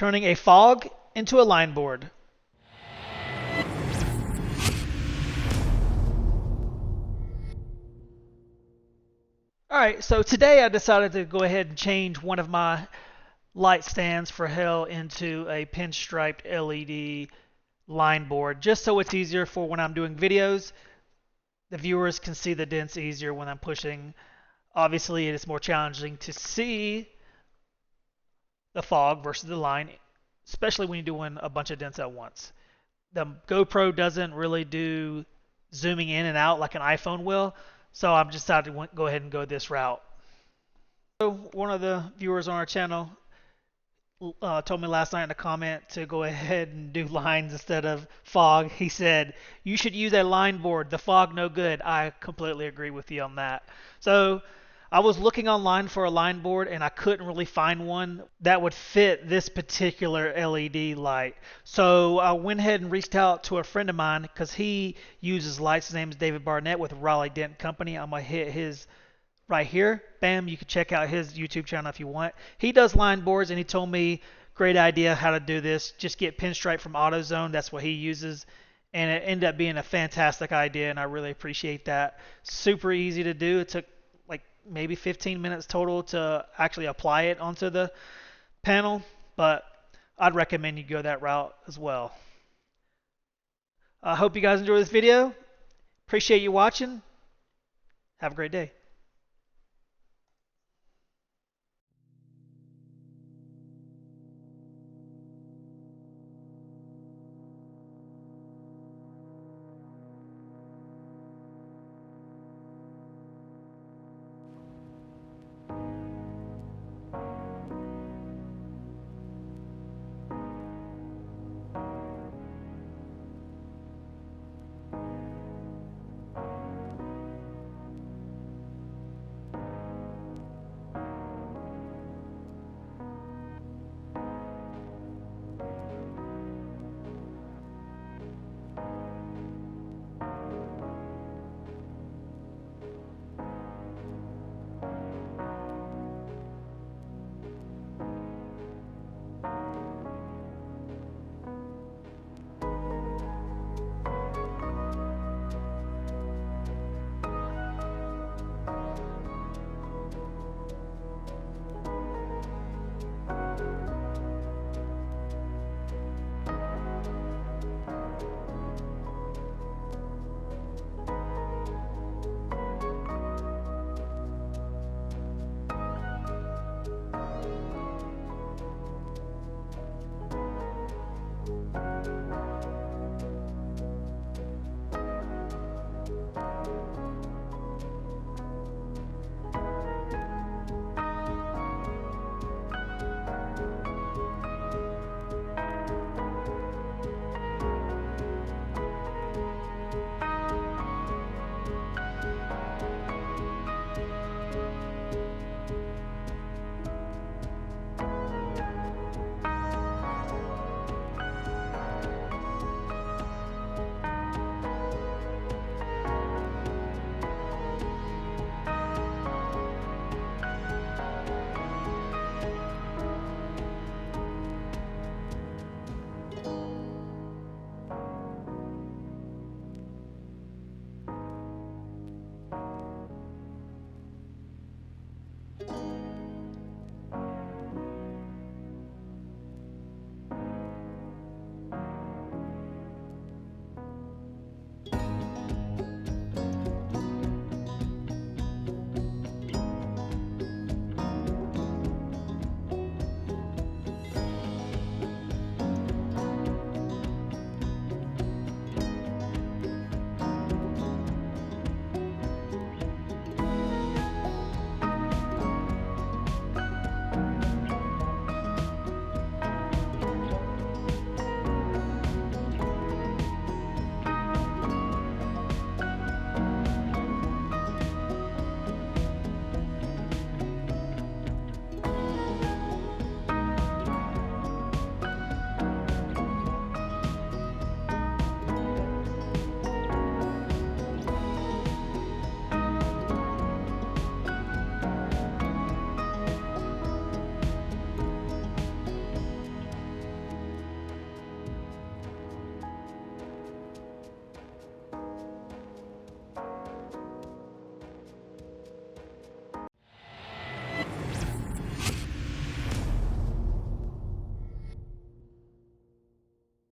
turning a fog into a line board. Alright, so today I decided to go ahead and change one of my light stands for hell into a pinstriped LED line board, just so it's easier for when I'm doing videos. The viewers can see the dents easier when I'm pushing. Obviously, it is more challenging to see the fog versus the line, especially when you're doing a bunch of dents at once. The GoPro doesn't really do zooming in and out like an iPhone will, so I've decided to go ahead and go this route. So one of the viewers on our channel told me last night in a comment to go ahead and do lines instead of fog. He said, you should use a line board, the fog no good. I completely agree with you on that. So I was looking online for a line board and I couldn't really find one that would fit this particular LED light. So I went ahead and reached out to a friend of mine because he uses lights. His name is David Barnett with Raleigh Dent Company. I'm going to hit his right here. Bam, you can check out his YouTube channel if you want. He does line boards and he told me, great idea how to do this. Just get pinstripe from AutoZone. That's what he uses. And it ended up being a fantastic idea and I really appreciate that. Super easy to do. It took like maybe 15 minutes total to actually apply it onto the panel, but I'd recommend you go that route as well. I hope you guys enjoy this video. Appreciate you watching. Have a great day.